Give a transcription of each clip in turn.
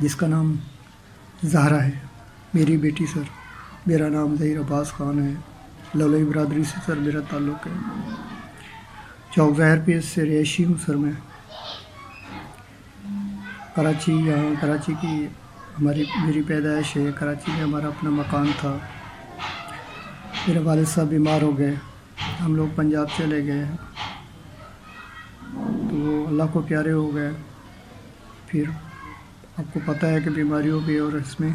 جس کا نام زہرا ہے، میری بیٹی سر۔ میرا نام ظہیر عباس خان ہے، لولائی برادری سے سر میرا تعلق ہے۔ چوک ظاہر پیس سے رہائشی ہوں سر میں، کراچی۔ یہاں کراچی کی میری پیدائش ہے، کراچی میں ہمارا اپنا مکان تھا۔ میرے والد صاحب بیمار ہو گئے، ہم لوگ پنجاب چلے گئے، تو وہ اللہ کو پیارے ہو گئے۔ پھر آپ کو پتہ ہے کہ بیماری ہو گئی اور اس میں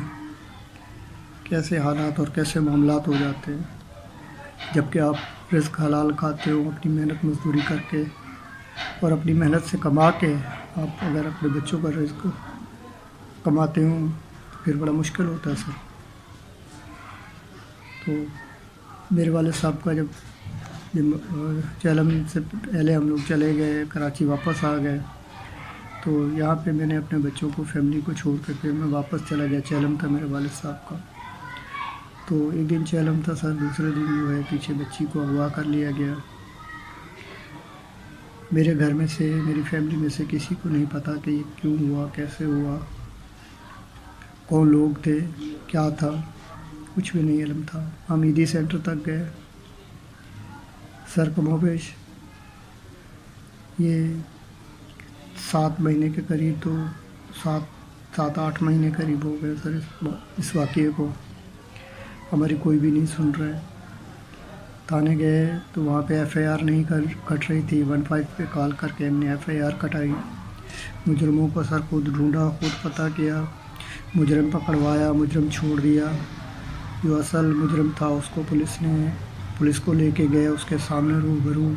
کیسے حالات اور کیسے معاملات ہو جاتے ہیں، جبکہ آپ رزق حلال کھاتے ہو اپنی محنت مزدوری کر کے اور اپنی محنت سے کما کے، آپ اگر اپنے بچوں کا رزق کماتے ہوں تو پھر بڑا مشکل ہوتا ہے سر۔ تو میرے والد صاحب کا جب چیلم سے پہلے ہم لوگ چلے گئے، کراچی واپس آ گئے، تو یہاں پہ میں نے اپنے بچوں کو، فیملی کو چھوڑ کے پھر میں واپس چلا گیا۔ چیلم تھا میرے والد صاحب کا، تو ایک دن چیلم تھا سر، دوسرے دن جو ہے پیچھے بچی کو اغوا کر لیا گیا۔ میرے گھر میں سے، میری فیملی میں سے کسی کو نہیں پتہ کہ یہ کیوں ہوا، کیسے ہوا، کون لوگ تھے، کیا تھا، کچھ بھی نہیں علم تھا۔ ہم عیدی سینٹر تک گئے سر، کم و بیش یہ 7 مہینے کے قریب، تو 7-8 مہینے قریب ہو گئے سر اس واقعے کو۔ ہماری کوئی بھی نہیں سن رہا ہے۔ تھانے گئے تو وہاں پہ ایف آئی آر نہیں کٹ رہی تھی، 15 پہ کال کر کے ہم نے ایف آئی آر کٹائی۔ مجرموں کو سر خود ڈھونڈا، خود پتہ کیا، مجرم پکڑوایا، مجرم چھوڑ دیا۔ جو اصل مجرم تھا اس کو پولیس کو لے کے گئے، اس کے سامنے روبرو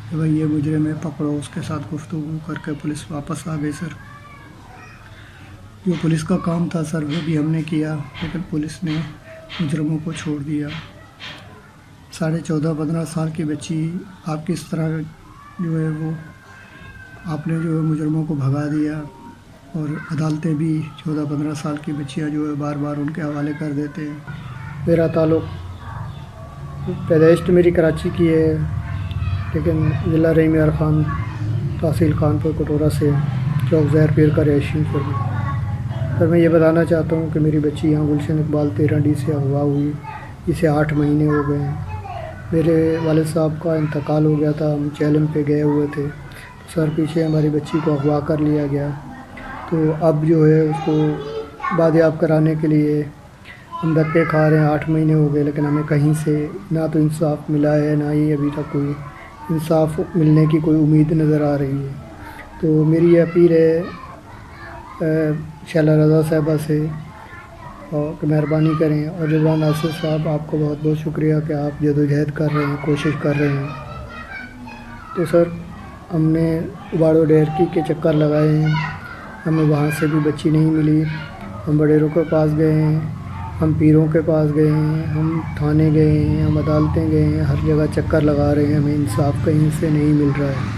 کہ بھائی یہ مجرم ہے، پکڑو۔ اس کے ساتھ گفتگو کر کے پولیس واپس آ گئی سر۔ جو پولیس کا کام تھا سر وہ بھی ہم نے کیا، لیکن پولیس نے مجرموں کو چھوڑ دیا۔ 14.5-15 سال کی بچی، آپ کس طرح جو ہے وہ آپ نے جو ہے مجرموں کو بھگا دیا، اور عدالتیں بھی 14-15 سال کی بچیاں جو ہے بار بار ان کے حوالے کر دیتے ہیں۔ میرا تعلق پیدائش تو میری کراچی کی ہے، لیکن ضلع رحیم یار خان، تحصیل خانپور کٹورہ سے چوک ظاہر پیر کا رہائشی ہوں سر میں یہ بتانا چاہتا ہوں کہ میری بچی یہاں گلشن اقبال 13 ڈی سے اغوا ہوئی، اسے 8 مہینے ہو گئے ہیں۔ میرے والد صاحب کا انتقال ہو گیا تھا، ہم چیلم پہ گئے ہوئے تھے، تو سر پیچھے ہماری بچی کو اغوا کر لیا گیا۔ تو اب جو ہے اس کو بازیاب کرانے کے لیے ہم دھکے کھا رہے ہیں، 8 مہینے ہو گئے، لیکن ہمیں کہیں سے نہ تو انصاف ملا ہے، نہ ہی ابھی تک کوئی انصاف ملنے کی کوئی امید نظر آ رہی ہے۔ تو میری یہ اپیل ہے شیلا رضا صاحبہ سے اور کہ مہربانی کریں، اور رضوان ناصر صاحب آپ کو بہت بہت شکریہ کہ آپ جدوجہد کر رہے ہیں، کوشش کر رہے ہیں۔ تو سر ہم نے واڑو ڈیرکی کے چکر لگائے ہیں، ہمیں وہاں سے بھی بچی نہیں ملی۔ ہم وڈیروں کے پاس گئے ہیں، ہم پیروں کے پاس گئے ہیں، ہم تھانے گئے ہیں، ہم عدالتیں گئے ہیں، ہر جگہ چکر لگا رہے ہیں، ہمیں انصاف کہیں سے نہیں مل رہا ہے۔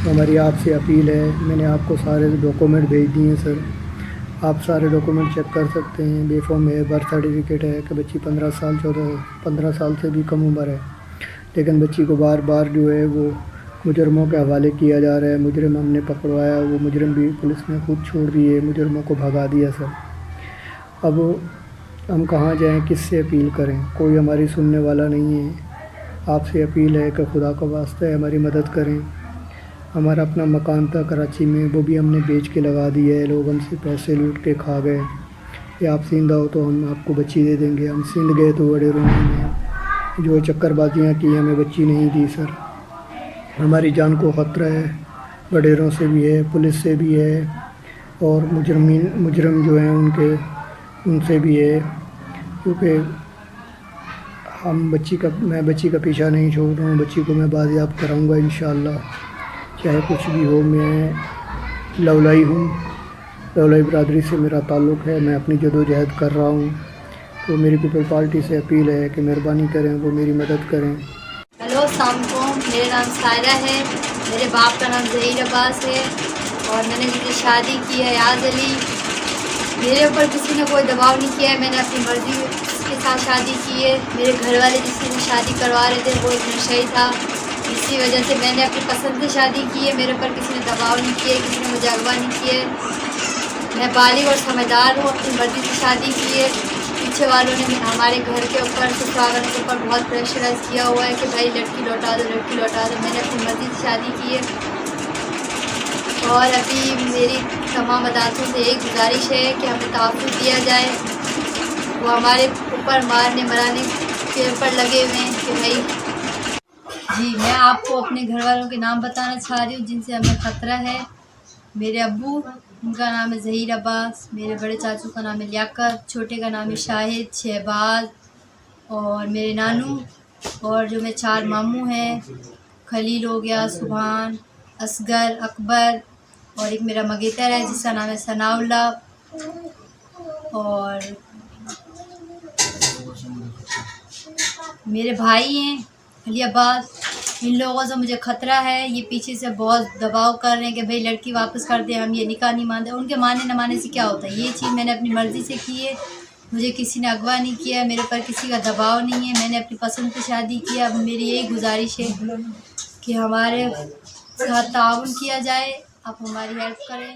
تو ہماری آپ سے اپیل ہے، میں نے آپ کو سارے ڈاکومنٹ بھیج دیے ہیں سر، آپ سارے ڈاکومنٹ چیک کر سکتے ہیں۔ بے فارم ہے، برتھ سرٹیفکیٹ ہے کہ بچی 15 سال سے بھی کم عمر ہے، لیکن بچی کو بار بار جو ہے وہ مجرموں کے حوالے کیا جا رہا ہے۔ مجرم ہم نے پکڑوایا، وہ مجرم بھی پولیس نے خود چھوڑ دیے، مجرموں کو بھگا دیا سر۔ اب ہم کہاں جائیں، کس سے اپیل کریں، کوئی ہماری سننے والا نہیں ہے۔ آپ سے اپیل ہے کہ خدا کا واسطہ ہے ہماری مدد کریں۔ ہمارا اپنا مکان تھا کراچی میں، وہ بھی ہم نے بیچ کے لگا دیا ہے، لوگ ہم سے پیسے لوٹ کے کھا گئے۔ یا آپ سیندہ ہو تو ہم آپ کو بچی دے دیں گے۔ ہم سندھ گئے تو وڈیروں نے جو چکر بازیاں کی، ہمیں بچی نہیں دی سر۔ ہماری جان کو خطرہ ہے، وڈیروں سے بھی ہے، پولیس سے بھی ہے، اور مجرم جو ہیں ان سے بھی ہے، کیونکہ میں بچی کا پیچھا نہیں چھوڑ رہا ہوں، بچی کو میں بازیاب کراؤں گا انشاءاللہ، چاہے کچھ بھی ہو۔ میں لولائی ہوں، لولائی برادری سے میرا تعلق ہے، میں اپنی جدوجہد کر رہا ہوں۔ تو میری پیپل پارٹی سے اپیل ہے کہ مہربانی کریں، وہ میری مدد کریں۔ ہیلو، السلام علیکم، میرا نام سائرہ ہے، میرے باپ کا نام ظہیر عباس ہے، اور میں نے جن کی شادی کی ہے ایاز علی۔ میرے اوپر کسی نے کوئی دباؤ نہیں کیا ہے، میں نے اپنی مرضی کے ساتھ شادی کی ہے۔ میرے گھر والے جس سے شادی کروا رہے تھے وہ ایک نشئی تھا، اسی وجہ سے میں نے اپنی پسند سے شادی کی ہے۔ میرے اوپر کسی نے دباؤ نہیں کیا ہے، کسی نے مجھے اغوا نہیں کیا ہے۔ میں بالغ اور سمجھدار ہوں، اپنی مرضی سے شادی کی ہے۔ پیچھے والوں نے ہمارے گھر کے اوپر سسرال والوں کے اوپر بہت پریشرائز کیا ہوا ہے کہ بھائی لڑکی لوٹا دو، لڑکی لوٹا دو۔ میں نے اپنی مرضی سے شادی کی ہے، اور ابھی میری تمام عدالتوں سے یہی گزارش ہے کہ ہمیں تحفظ دیا جائے۔ وہ ہمارے اوپر مارنے مرانے کے اوپر لگے ہوئے ہیں کہ بھائی جی میں آپ کو اپنے گھر والوں کے نام بتانا چاہ رہی ہوں جن سے ہمیں خطرہ ہے۔ میرے ابو، ان کا نام ہے ظہیر عباس، میرے بڑے چاچو کا نام ہے لیاقت، چھوٹے کا نام ہے شاہد، شہباز، اور میرے نانو، اور جو میں 4 ماموں ہیں، خلیل ہو گیا، سبحان، اصغر، اکبر، اور ایک میرا مگیتر ہے جس کا نام ہے ثناء اللہ، اور میرے بھائی ہیں علی عباس۔ ان لوگوں سے مجھے خطرہ ہے، یہ پیچھے سے بہت دباؤ کر رہے ہیں کہ بھئی لڑکی واپس کر دیں، ہم یہ نکاح نہیں مانتے۔ ان کے ماننے نہ ماننے سے کیا ہوتا ہے، یہ چیز میں نے اپنی مرضی سے کی ہے، مجھے کسی نے اغوا نہیں کیا ہے، میرے پر کسی کا دباؤ نہیں ہے، میں نے اپنی پسند سے شادی کی ہے۔ اب میری یہی گزارش ہے کہ ہمارے ساتھ تعاون کیا جائے، آپ ہماری ہیلپ کریں۔